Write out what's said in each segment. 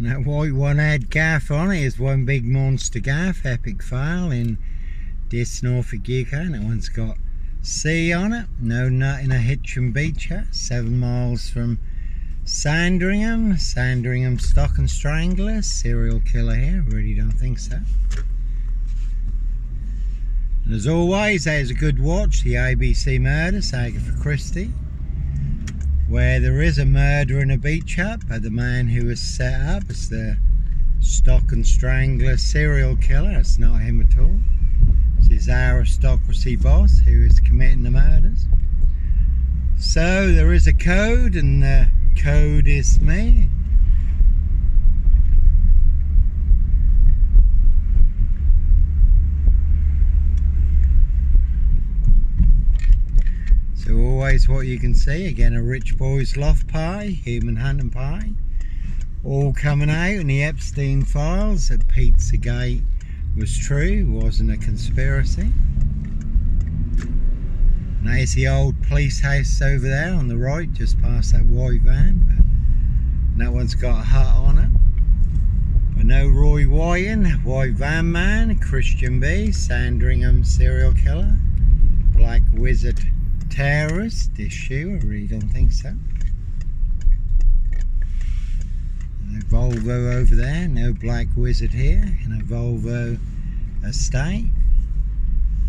And that white one had gaff on it is one big monster gaff, epic fail in Diss Norfolk UK. And that one's got C on it, no nut in a Hitchin beach hut, 7 miles from Sandringham. Sandringham stock and strangler, serial killer here, really don't think so. And as always, there's a good watch, the ABC Murders, Agatha Christie, where there is a murder in a beach hut, but the man who was set up as the stock and strangler serial killer, it's not him at all. It's his aristocracy boss who is committing the murders. So there is a code, and the code is me. So always what you can see, again a rich boy's loft pie, human hunting pie, all coming out in the Epstein files that Pizzagate was true, wasn't a conspiracy. And there's the old police house over there on the right, just past that white van. And that one's got a hut on it. But no Roy Wyton, white van man, Christian B, Sandringham serial killer, Black Wizard terrorist issue, I really don't think so. And a Volvo over there, no Black Wizard here, and a Volvo estate.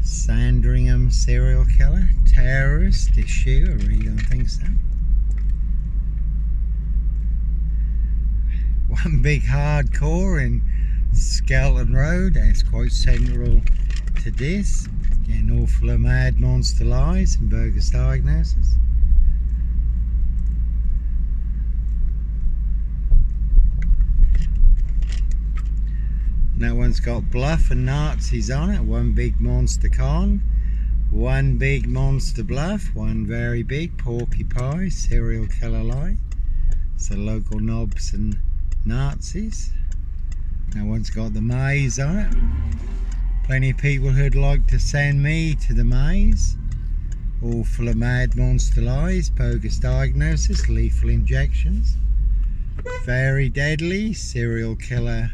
Sandringham serial killer, terrorist issue, I really don't think so. One big hardcore in Skelton Road, that's quite central to this. Getting all full of mad monster lies and bogus diagnosis. And that one's got Bluff and Nazis on it. One big monster con, one big monster bluff, one very big porky pie serial killer lie. So local knobs and Nazis. That one's got the maze on it. Plenty of people who'd like to send me to the maze. All full of mad monster lies, bogus diagnosis, lethal injections. Very deadly serial killer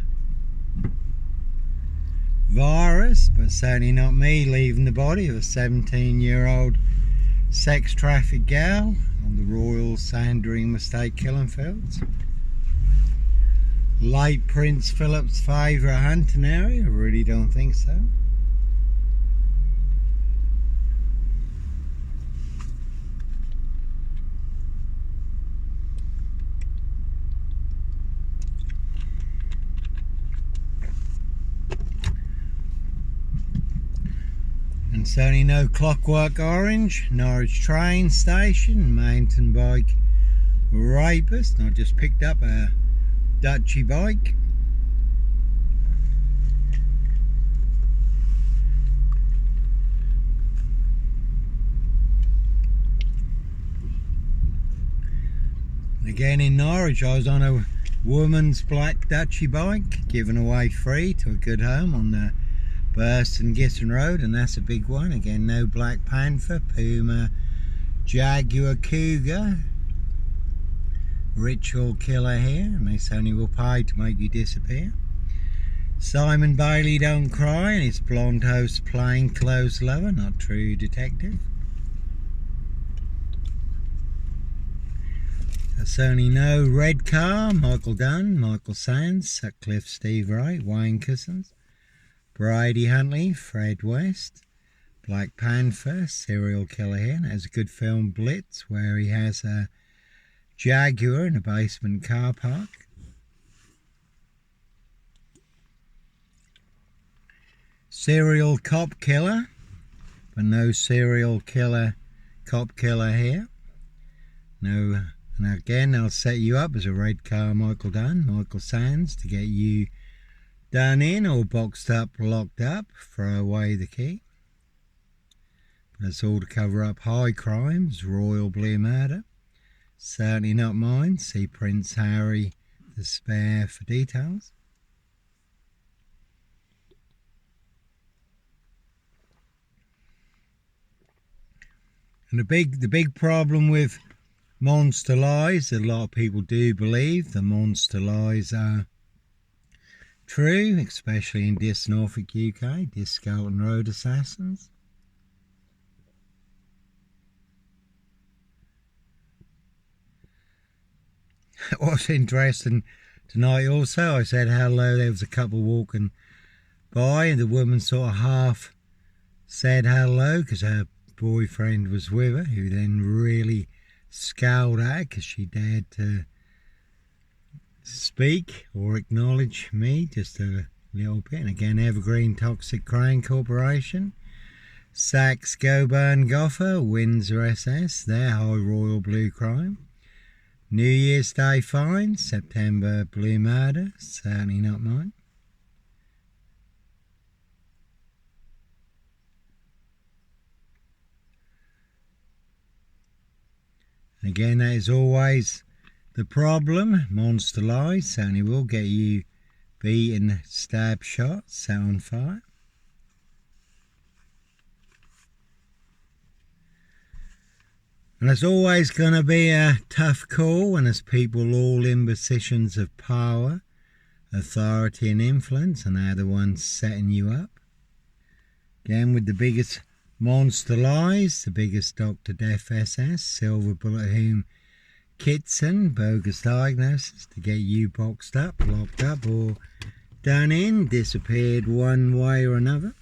virus, but certainly not me leaving the body of a 17-year-old sex trafficked gal on the Royal Sandringham Estate killing fields. Late Prince Philip's favourite hunting area? I really don't think so. And certainly no Clockwork Orange, Norwich train station, mountain bike rapist. I just picked up a Dutchy bike. And again in Norwich, I was on a woman's black Dutchy bike, given away free to a good home on the Burston Gisson Road, and that's a big one. Again, no Black Panther, Puma, Jaguar, Cougar. Ritual killer here, and they only will pay to make you disappear. Simon Bailey don't cry, and his blonde host plainclothes lover, not true detective. Certainly no Red Car, Michael Dunn, Michael Sands, Sutcliffe Steve Wright, Wayne Cousins, Brady Huntley, Fred West, Black Panther, serial killer here, and there's a good film Blitz where he has a Jaguar in a basement car park. Serial cop killer, but no serial killer cop killer here. No, and again they'll set you up as a red car Michael Dunn, Michael Sands, to get you done in or boxed up, locked up, throw away the key. That's all to cover up high crimes, royal blue murder. Certainly not mine. See Prince Harry the Spare for details. And the big problem with monster lies. A lot of people do believe the monster lies are true, especially in Diss Norfolk UK, Diss Skelton Road Assassins. What's interesting tonight also, I said hello, there was a couple walking by and the woman sort of half said hello because her boyfriend was with her, who then really scowled at her because she dared to speak or acknowledge me just a little bit. And again, Evergreen Toxic Crane Corporation, Saks Goburn Goffer, Windsor SS, their High Royal Blue Crime, New Year's Day fine, September Blue Murder, certainly not mine. Again, that is always the problem. Monster lies certainly will get you beaten, stabbed, shot, set on fire. And it's always going to be a tough call when there's people all in positions of power, authority and influence, and they're the ones setting you up. Again, with the biggest monster lies, the biggest Dr. Death SS, Silver Bullet Whom Kitson, bogus diagnosis to get you boxed up, locked up or done in, disappeared one way or another.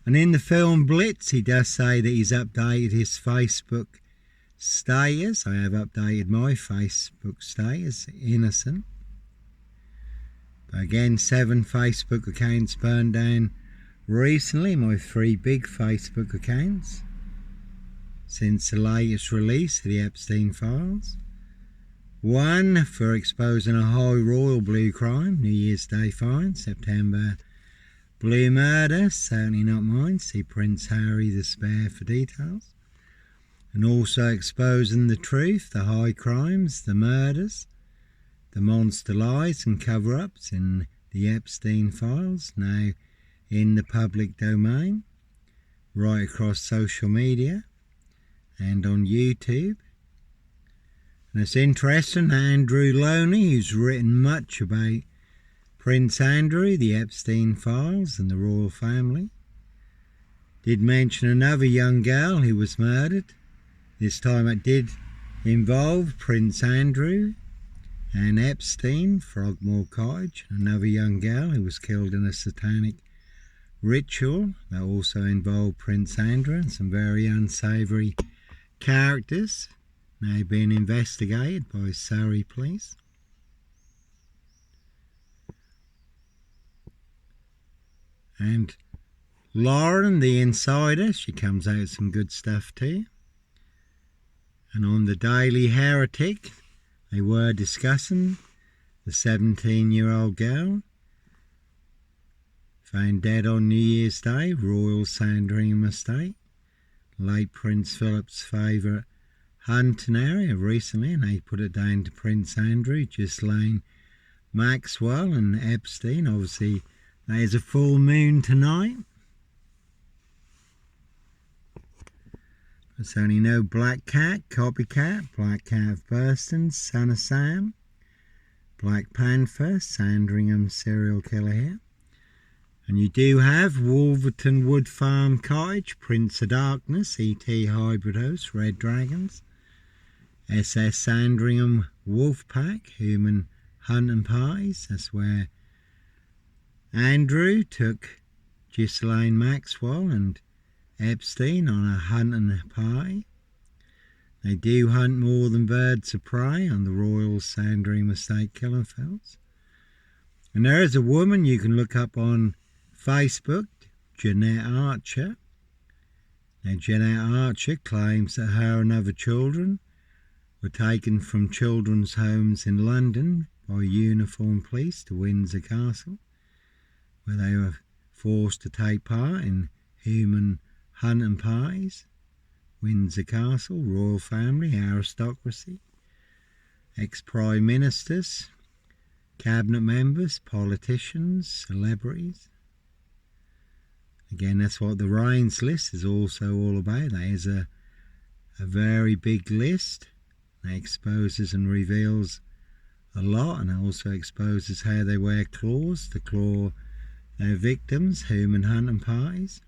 And in the film Blitz, he does say that he's updated his Facebook status. I have updated my Facebook status, innocent. But again, 7 Facebook accounts burned down recently, my 3 big Facebook accounts, since the latest release of the Epstein files. 1 for exposing a high royal blue crime, New Year's Day fine, September Blue Murder, certainly not mine, see Prince Harry the Spare for details. And also exposing the truth, the high crimes, the murders, the monster lies and cover-ups in the Epstein files, now in the public domain, right across social media and on YouTube. And it's interesting, Andrew Loney, who's written much about Prince Andrew, the Epstein files and the royal family, did mention another young girl who was murdered. This time it did involve Prince Andrew and Epstein, Frogmore Cottage, another young girl who was killed in a satanic ritual that also involved Prince Andrew and some very unsavoury characters now being investigated by Surrey police. And Lauren, the insider, she comes out with some good stuff too. And on the Daily Heretic, they were discussing the 17-year-old girl found dead on New Year's Day, Royal Sandringham Estate, late Prince Philip's favourite hunting area recently, and they put it down to Prince Andrew, Ghislaine Maxwell and Epstein. Obviously, there's a full moon tonight. There's only no Black Cat, Copycat, Black Cat of Burston, Son of Sam, Black Panther, Sandringham serial killer here. And you do have Wolverton Wood Farm Cottage, Prince of Darkness, E.T. Hybrid Host, Red Dragons, SS Sandringham Wolfpack, Human Hunting Pies. That's where Andrew took Ghislaine Maxwell and Epstein on a hunting pie. They do hunt more than birds of prey on the Royal Sandringham Estate killing fields. And there is a woman you can look up on Facebook, Jeanette Archer. Now Jeanette Archer claims that her and other children were taken from children's homes in London by uniformed police to Windsor Castle, where they were forced to take part in human hunting pies. Windsor Castle, royal family, aristocracy, ex-prime ministers, cabinet members, politicians, celebrities. Again, that's what the Rains list is also all about. That is a very big list It exposes and reveals a lot, and it also exposes how they wear claws to claw their victims, human hunting parties.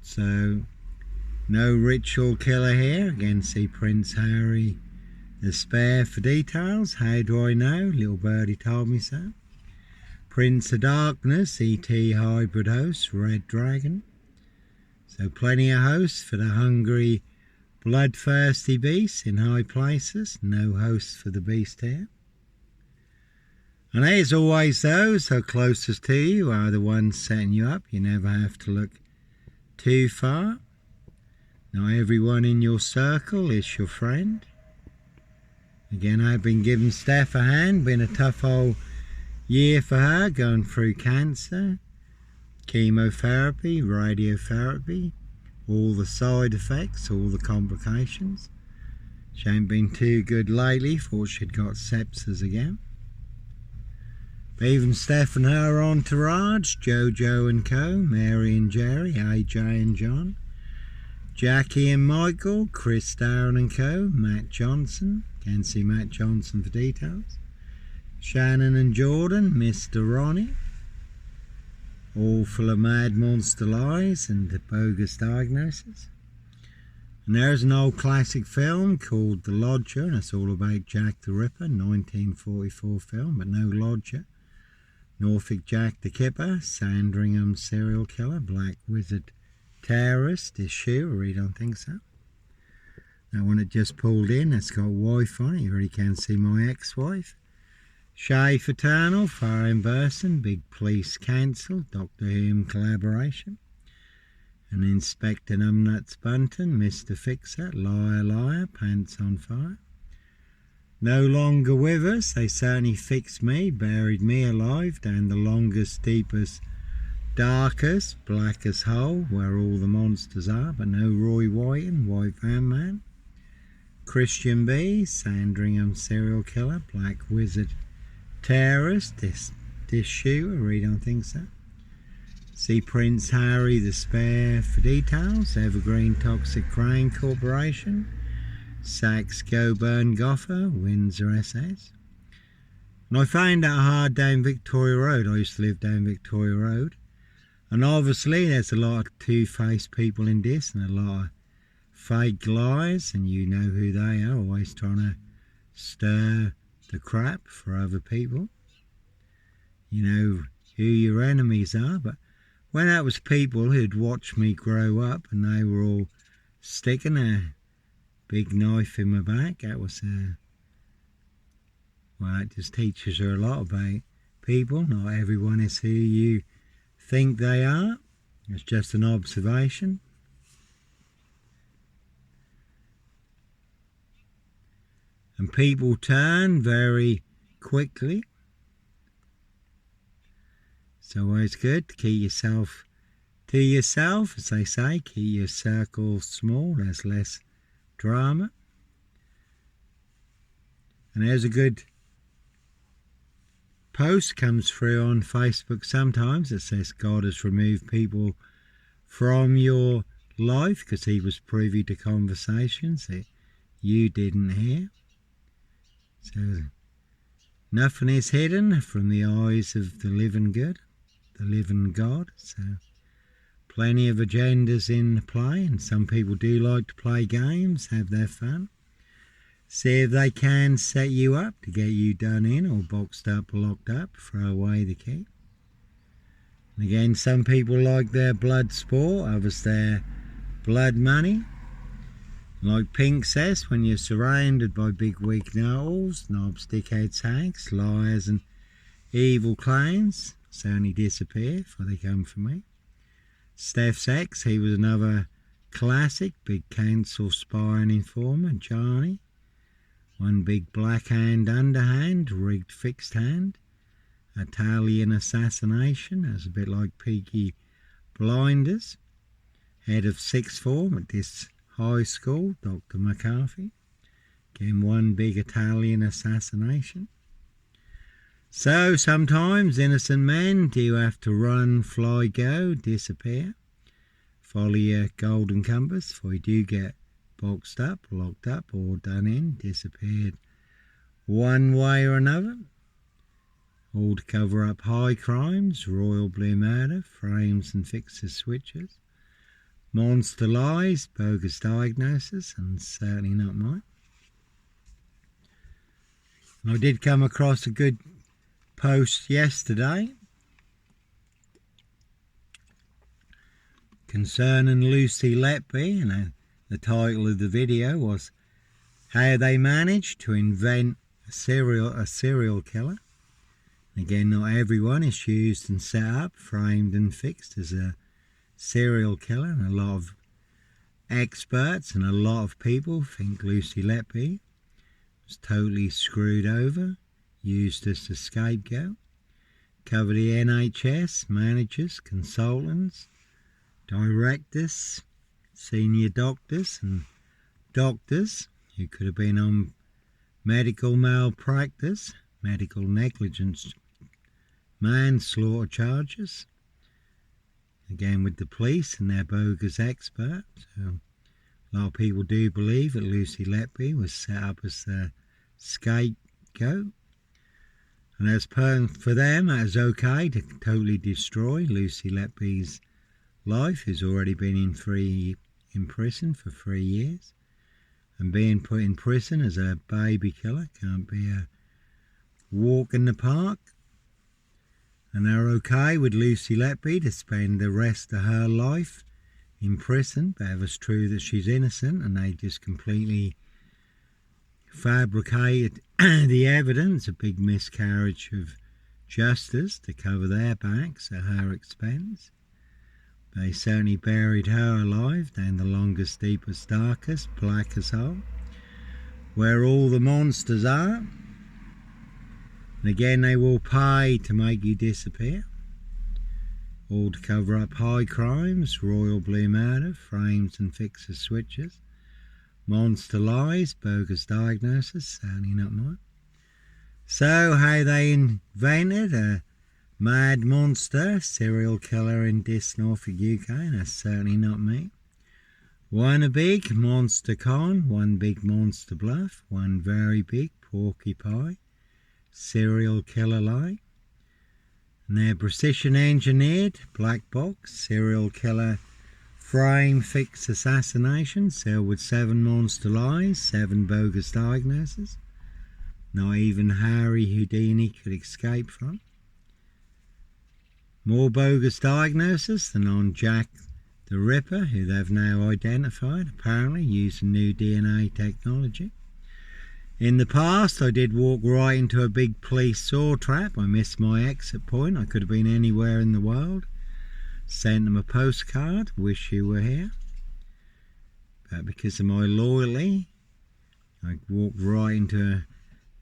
So, no ritual killer here. Again, see Prince Harry the Spare for details. How do I know? Little birdie told me so. Prince of Darkness, E.T. hybrid host, Red Dragon. So plenty of hosts for the hungry, bloodthirsty beasts in high places. No hosts for the beast here. And as always, those who are closest to you are the ones setting you up. You never have to look too far. Not everyone in your circle is your friend. Again, I've been giving Steph a hand. Been a tough old year for her, going through cancer, chemotherapy, radiotherapy, all the side effects, all the complications. She ain't been too good lately. Thought she'd got sepsis again. But even Steph and her entourage, Jojo and co, Mary and Jerry, AJ and John, Jackie and Michael, Chris Darren and co, Matt Johnson, can see Matt Johnson for details, Shannon and Jordan, Mr. Ronnie, all full of mad monster lies and bogus diagnoses. And there's an old classic film called The Lodger, and it's all about Jack the Ripper, 1944 film, but no lodger. Norfolk Jack the Kipper, Sandringham serial killer, Black Wizard terrorist, issue, or you don't think so? That one it just pulled in, it's got wife on it, you really can't see my ex-wife. Shay Fraternal, Foreign Burson, Big Police Council, Doctor Who collaboration. And Inspector Numbnuts Bunton, Mr. Fixer, Liar Liar, Pants on Fire. No longer with us, they certainly fixed me, buried me alive down the longest, deepest, darkest, blackest hole where all the monsters are, but no Roy Whiten, White Van Man. Christian B, Sandringham serial killer, Black Wizard terrorist, this shooter, really don't think so. See Prince Harry the Spare for details, Evergreen Toxic Crane Corporation, Saks Goburn Goffer, Windsor SS. And I found that hard down Victoria Road. I used to live down Victoria Road. And obviously there's a lot of two-faced people in this and a lot of fake lies, and you know who they are, always trying to stir the crap for other people. You know who your enemies are, but when that was people who'd watched me grow up and they were all sticking a big knife in my back, that was well, it just teaches her a lot about people. Not everyone is who you think they are. It's just an observation. And people turn very quickly. It's always good to keep yourself to yourself, as they say. Keep your circle small, there's less drama. And there's a good post comes through on Facebook sometimes that says God has removed people from your life because he was privy to conversations that you didn't hear. So nothing is hidden from the eyes of the living good, the living God. So plenty of agendas in play, and some people do like to play games, have their fun. See if they can set you up to get you done in or boxed up or locked up, throw away the key. And again, some people like their blood sport, others their blood money. Like Pink says, when you're surrounded by big weak know-alls, knobs, dickheads, hags, liars and evil clowns, certainly disappear before they come for me. Steph's ex, he was another classic, big council spy and informer, Johnny. One big black hand, underhand, rigged fixed hand. Italian assassination, that's a bit like Peaky Blinders. Head of sixth form at this high school, Dr. McCarthy. Again, one big Italian assassination. So sometimes innocent men do have to run, fly, go, disappear. Follow your golden compass, for you do get boxed up, locked up, or done in, disappeared one way or another, all to cover up high crimes, royal blue murder, frames and fixer switches, monster lies, bogus diagnosis, and certainly not mine. I did come across a good post yesterday concerning Lucy Letby, and the title of the video was How They Managed to Invent a Serial Killer. Again, not everyone is used and set up, framed and fixed as a serial killer, and a lot of experts and a lot of people think Lucy Letby was totally screwed over, used as a scapegoat. Cover the NHS, managers, consultants, directors, senior doctors and doctors who could have been on medical malpractice, medical negligence, manslaughter charges, again with the police and their bogus experts. So a lot of people do believe that Lucy Letby was set up as the scapegoat, and as per for them that is okay to totally destroy Lucy Letby's life, who's already been in prison for 3 years, and being put in prison as a baby killer can't be a walk in the park. And they're okay with Lucy Letby to spend the rest of her life in prison, but if it's true that she's innocent and they just completely fabricated the evidence, a big miscarriage of justice to cover their backs at her expense. They certainly buried her alive down the longest, deepest, darkest, blackest hole, where all the monsters are. And again, they will pay to make you disappear, all to cover up high crimes, royal blue murder, frames and fixer switches, monster lies, bogus diagnosis, certainly not mine. So how they invented a mad monster serial killer in Diss Norfolk UK, and that's certainly not me. One a big monster con, one big monster bluff, one very big porcupine serial killer lie. And they're precision engineered black box serial killer frame fix assassination, sealed with 7 monster lies, 7 bogus diagnoses, not even Harry Houdini could escape from. More bogus diagnosis than on Jack the Ripper, who they've now identified, apparently using new DNA technology. In the past, I did walk right into a big police saw trap. I missed my exit point. I could have been anywhere in the world. Sent them a postcard, wish you were here. But because of my loyalty, I walked right into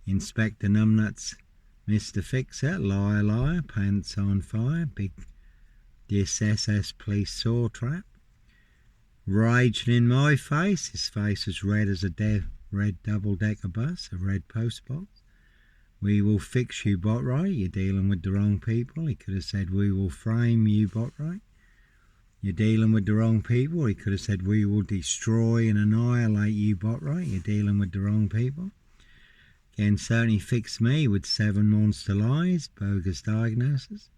Inspector Numbnuts, Mr. Fixer, liar, liar, pants on fire, big Diss SS police saw trap. Raging in my face, his face as red as a red double-decker bus, a red postbox. We will fix you, Botwright, you're dealing with the wrong people. He could have said, we will frame you, Botwright. You're dealing with the wrong people. He could have said, we will destroy and annihilate you, Botwright. You're dealing with the wrong people. Again, certainly fixed me with 7 monster lies, bogus diagnosis,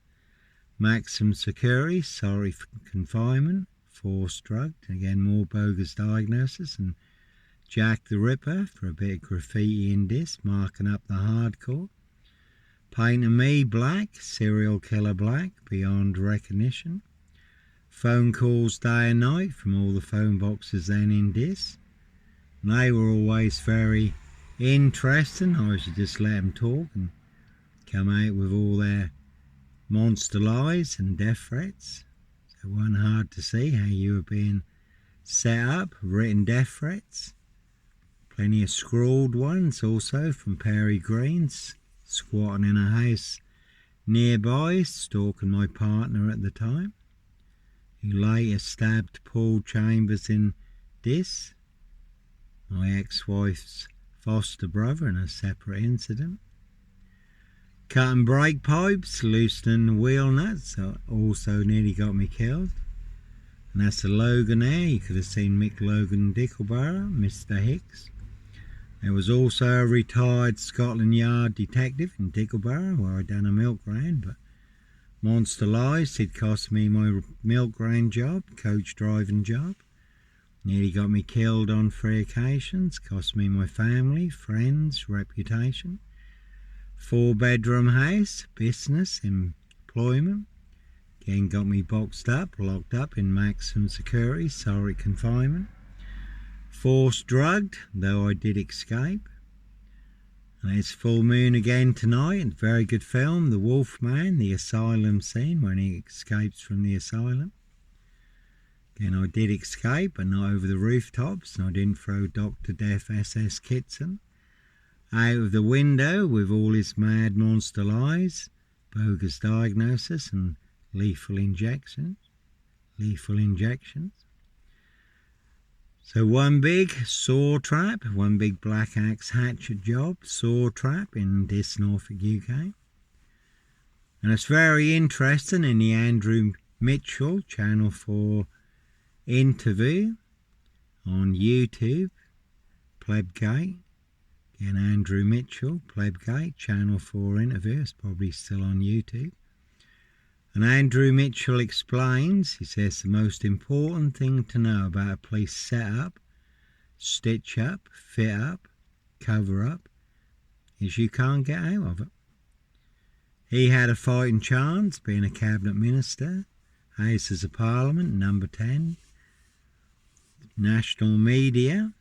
maximum security, sorry for confinement, forced drugged, again more bogus diagnosis, and Jack the Ripper for a bit of graffiti in this, marking up the hardcore. Painting me black, serial killer black, beyond recognition. Phone calls day and night from all the phone boxes then in this. And they were always very interesting. I should just let them talk and come out with all their monster lies and death threats. So it wasn't hard to see how you were being set up, written death threats. Plenty of scrawled ones also from Perry Greens, squatting in a house nearby, stalking my partner at the time, who later stabbed Paul Chambers in this, my ex-wife's foster brother, in a separate incident. Cutting brake pipes, loosening wheel nuts, also nearly got me killed. And that's the Logan there. You could have seen Mick Logan Dickleborough, Mr. Hicks. There was also a retired Scotland Yard detective in Dickleborough where I done a milk round, but monster lies, it cost me my milk round job, coach driving job. Nearly got me killed on 3 occasions, cost me my family, friends, reputation. 4-bedroom house, business, employment. Again got me boxed up, locked up in maximum security, solitary confinement. Forced drugged, though I did escape. And it's full moon again tonight. Very good film, The Wolf Man, the asylum scene when he escapes from the asylum. Again, I did escape, but not over the rooftops. And I didn't throw Dr. Death SS Kitson out of the window with all his mad monster lies, bogus diagnosis and lethal injections. So one big saw trap, one big black axe hatchet job, saw trap in Diss Norfolk UK. And it's very interesting in the Andrew Mitchell Channel 4 interview on YouTube, Plebgate. Again, Andrew Mitchell, Plebgate, Channel 4 interview, it's probably still on YouTube. And Andrew Mitchell explains, he says the most important thing to know about a police set-up, stitch-up, fit-up, cover-up, is you can't get out of it. He had a fighting chance being a cabinet minister, Houses of Parliament, number 10, national media,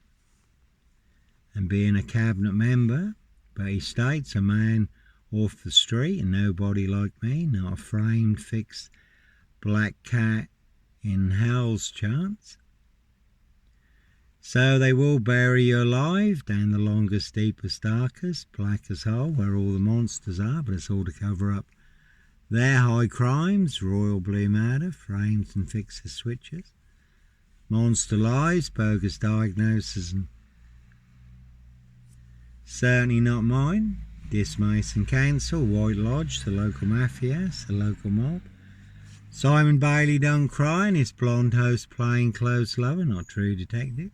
and being a cabinet member, but he states a man off the street and nobody like me, not a framed fixed black cat in hell's chance. So they will bury you alive down the longest, deepest, darkest, blackest hole where all the monsters are, but it's all to cover up their high crimes, royal blue matter, frames and fixes switches, monster lies, bogus diagnoses, and certainly not mine. Diss Mason Council, White Lodge, the local mafias, the local mob. Simon Bailey don't cry and his blonde host plain clothes lover, not true detective.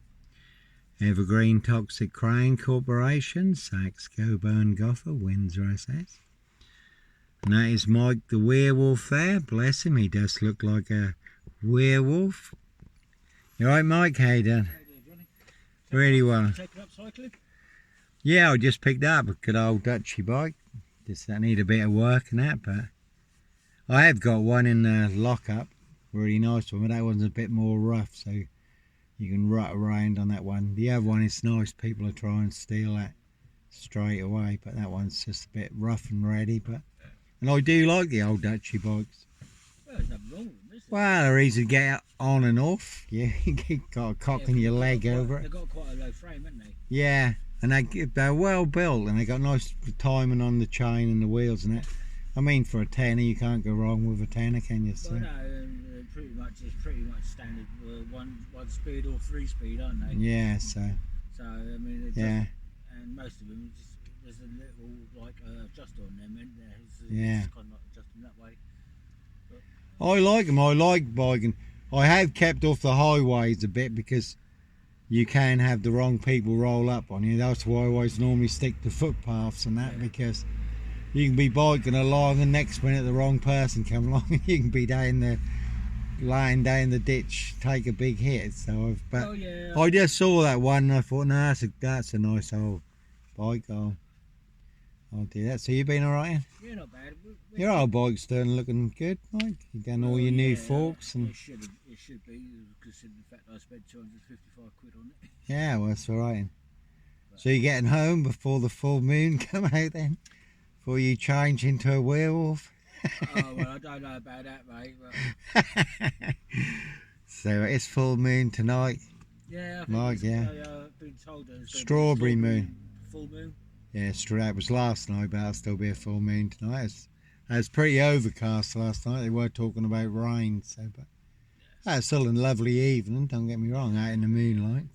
Evergreen Toxic Crane Corporation, Saks Coburn Gotha, Windsor SS. And that is Mike the werewolf there, bless him, he does look like a werewolf. You alright Mike, how you doing? Really well. Taking up cycling? Yeah, I just picked up a good old Dutchy bike. Just I need a bit of work and that, but I have got one in the lockup, really nice one, but that one's a bit more rough, so you can rut around on that one. The other one is nice, people are trying to steal that straight away, but that one's just a bit rough and ready. But and I do like the old Dutchy bikes. Well, there's nothing wrong with them, is there? Well, they're easy to get on and off. Yeah, you got a cock in your leg over it. They've got quite a low frame, haven't they? Yeah. And they're well built and they got nice timing on the chain and the wheels and that. I mean, for a tenner, you can't go wrong with a tenner, can you? So. Well, no, it's pretty much standard 1 speed or 3 speed, aren't they? Yeah, so. So I mean, yeah. And most of them, there's a little like adjuster on them, isn't there? Yeah. It's kind of like adjusting that way. But, I like them. I like biking. I have kept off the highways a bit because you can have the wrong people roll up on you. That's why I always normally stick to footpaths and that, because you can be biking along and next minute the wrong person come along and you can be down there lying down the ditch, take a big hit. So I just saw that one and I thought, no, that's a nice old bike. I'll do that. So you been alright? Yeah, not bad. Your old bike's doing looking good, Mike. You done all your new forks and. It should be, considering the fact I spent 255 quid on it. Yeah, well, that's alright. So you're getting home before the full moon come out then? Before you change into a werewolf? Oh, well, I don't know about that, mate. But... So it's full moon tonight. Yeah, I think Mike, yeah. I've been told there's strawberry moon. Full moon. Yeah, that was last night, but it'll still be a full moon tonight. It was pretty overcast last night. They were talking about rain, so but it's still a lovely evening, don't get me wrong, out in the moonlight.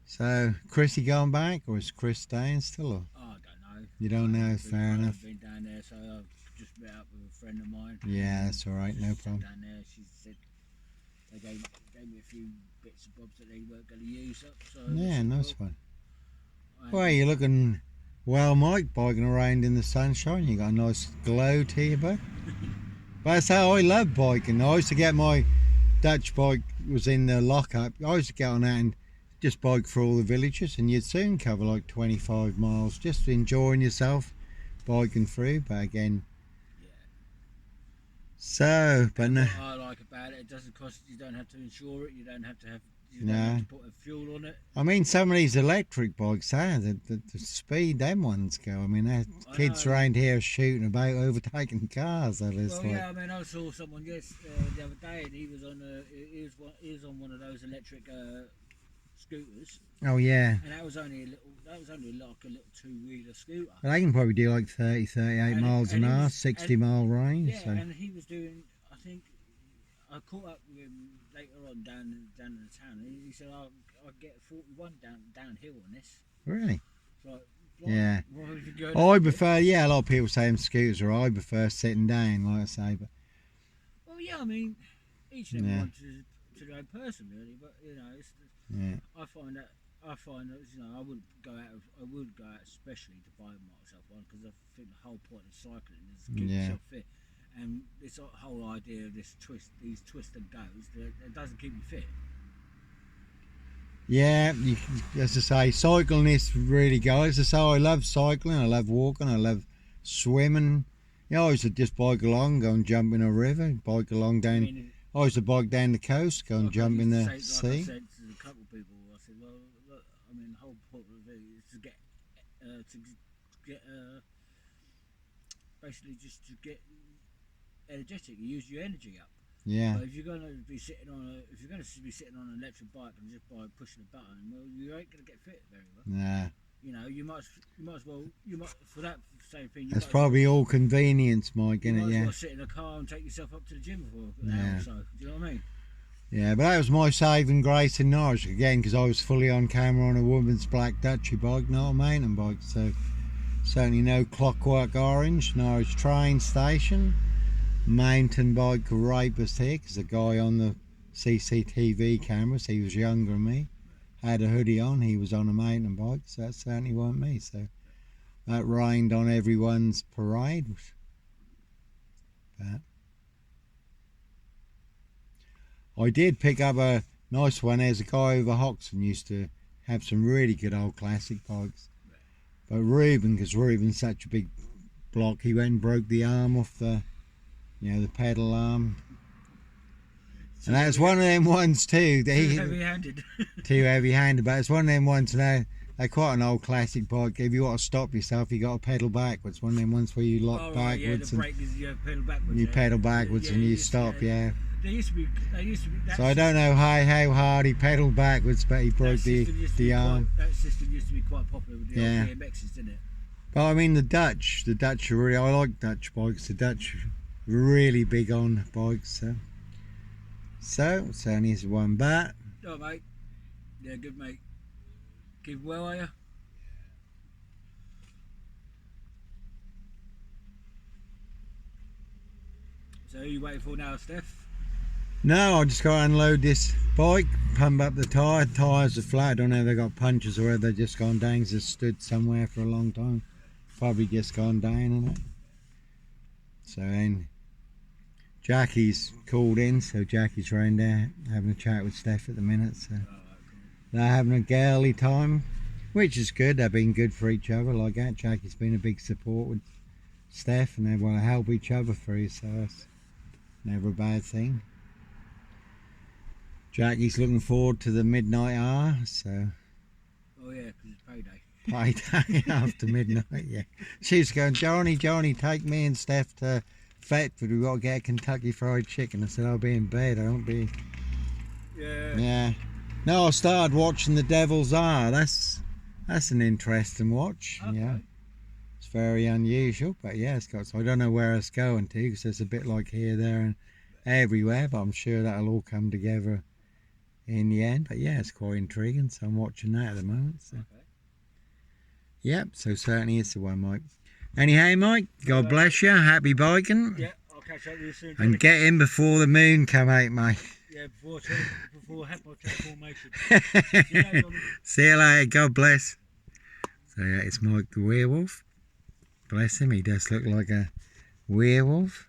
So Chrissy gone back, or is Chris staying still? Or? Oh, I don't know. You don't know, fair enough. I've been down there, so I've just met up with a friend of mine. Yeah, that's all right, no Just sat problem. down there, she said they gave me a few bits and bobs that they weren't going to use up. So I Yeah, said, nice well, one. I Well, you're looking well, Mike, biking around in the sunshine. You got a nice glow to you, bud. But that's how I love biking. I used to get my Dutch bike was in the lockup. I used to get on that and just bike through all the villages, and you'd soon cover like 25 miles, just enjoying yourself, biking through. But again, yeah. so, but And no, what I like about it, it doesn't cost. You don't have to insure it. You don't have to have. You don't no. have to put a fuel on it. I mean, some of these electric bikes, the speed them ones go. I mean, kids know. around here shooting about, overtaking cars. That is Well, like, yeah. I mean, I saw someone the other day, and he was on one of those electric scooters, oh yeah. and that was only like a little two-wheeler scooter. But they can probably do like 30, 38 miles an hour, 60-mile range. Yeah, So. and he was doing. I think I caught up with him later on down in the town. And he said, "I'll get 41 downhill on this." Really? Like, Yeah. why would you go I down prefer, yeah, a lot of people say them scooters, or I prefer sitting down, like I say. But Well, yeah, I mean, each and every one to their own person, really. But you know, yeah, I find that I wouldn't go out. I would go out especially to buy myself one because I think the whole point of cycling is to keep yourself fit. And this whole idea of these twist and goes, it doesn't keep you fit. yeah. As I say, cycling is really good. As I say, I love cycling. I love walking. I love swimming. You know, I used to just bike along, go and jump in a river, bike along down. I mean, I used to bike down the coast, go and jump in the like I sea. said to a couple of people, I said, well, look, I mean, the whole point of it is to get basically just to get energetic. You use your energy up. Yeah. But if you're going to be sitting on an electric bike and just by pushing a button, well, you ain't going to get fit very well. Nah. You know, you might as well for that same thing. That's probably all convenience, Mike, You isn't might it? as Yeah. well sit in a car and take yourself up to the gym for an hour or so. Do you know what I mean? Yeah, but that was my saving grace in Norwich again, because I was fully on camera on a woman's black Dutchy bike, not a mountain bike. So certainly no Clockwork Orange, Norwich train station, mountain bike Rapist here, because the guy on the CCTV cameras, he was younger than me, had a hoodie on, he was on a mountain bike, so that certainly wasn't me. So that rained on everyone's parade. But I did pick up a nice one. There's a guy over Hoxton used to have some really good old classic bikes. But Reuben, because Reuben's such a big block, he went and broke the arm off the pedal arm. And that's one of them ones too. Too heavy-handed. Too heavy-handed, but it's one of them ones now. They're quite an old classic bike. If you want to stop yourself, you got to pedal backwards. One of them ones where you lock backwards the brake is you pedal backwards. and you pedal backwards and you stop. Yeah. They used to be. So I don't know how hard he pedalled backwards, but he broke the arm. That system used to be quite popular with the Yeah. old BMXs, didn't it? But I mean the Dutch are really. I like Dutch bikes. The Dutch are really big on bikes. So certainly is one back. Oh mate, yeah, good mate. Keep well, are you? So who are you waiting for now, Steph? No, I just got to unload this bike, pump up the tyre. Tyres are flat. I don't know if they got punctures or whether they've just gone down because they've stood somewhere for a long time. Probably just gone down in it. So then Jackie's called in, so Jackie's round there having a chat with Steph at the minute. So they're having a girly time, which is good. They've been good for each other like that. Jackie's been a big support with Steph and they want to help each other through, so it's never a bad thing. Jackie's looking forward to the midnight hour, so... Oh yeah, because it's payday. Payday after midnight, yeah. She's going, Johnny, take me and Steph to Thetford. We've got to get a Kentucky Fried Chicken. I said, I'll be in bed, I won't be... Yeah. Yeah. No, I started watching The Devil's Hour. That's an interesting watch, Okay. yeah. It's very unusual, but yeah, it's got... So I don't know where it's going to, because it's a bit like here, there and everywhere, but I'm sure that'll all come together in the end. But yeah, it's quite intriguing, so I'm watching that at the moment. So. Okay. Yep, so certainly it's the one, Mike. Anyhow, Mike, God bless you. Happy biking. Yeah, I'll catch up with you soon. And get in before the moon come out, mate. Yeah, before I have my transformation. See you later. God bless. So yeah, it's Mike the werewolf. Bless him. He does look like a werewolf.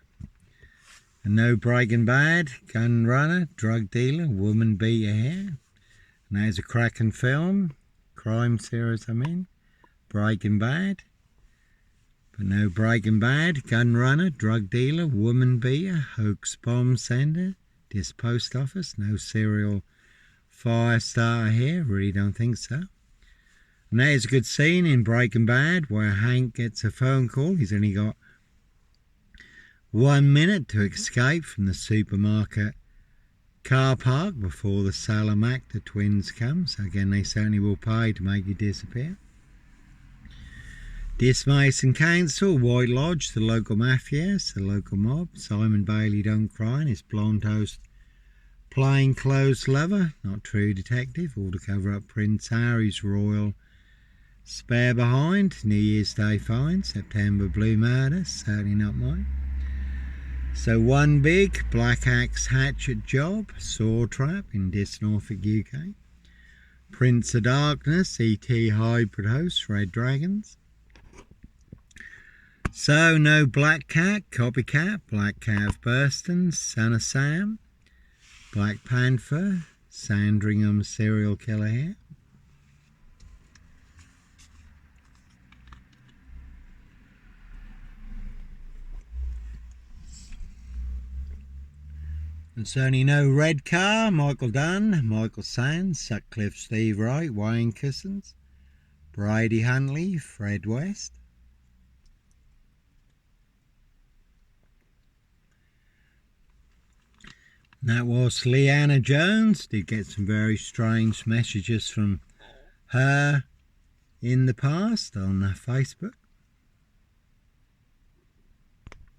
And no Breaking Bad, gun runner, drug dealer, woman beater here. And there's a cracking film, crime series Breaking Bad. But no Breaking Bad, gun runner, drug dealer, woman beater, hoax bomb sender, Diss post office, no serial fire starter here, really don't think so. And there's a good scene in Breaking Bad where Hank gets a phone call. He's only got 1 minute to escape from the supermarket car park before the Salamanca twins come. So again, they certainly will pay to make you disappear. Diss Mason Council, White Lodge, the local mafias, the local mob, Simon Bailey Don't Cry and his blonde host, plainclothes lover, not true detective, all to cover up Prince Harry's royal spare behind, New Year's Day fine, September blue murder, certainly not mine. So one big black axe hatchet job, saw trap in Diss Norfolk UK, Prince of Darkness, E.T. hybrid host, Red Dragons. So no Black Cat, Copycat, Black Cat of Burston, Son of Sam, Black Panther, Sandringham serial killer here. And certainly no Red Car, Michael Dunn, Michael Sands, Sutcliffe Steve Wright, Wayne Cousins, Brady Huntley, Fred West. That was Leanna Jones. Did get some very strange messages from her in the past on Facebook.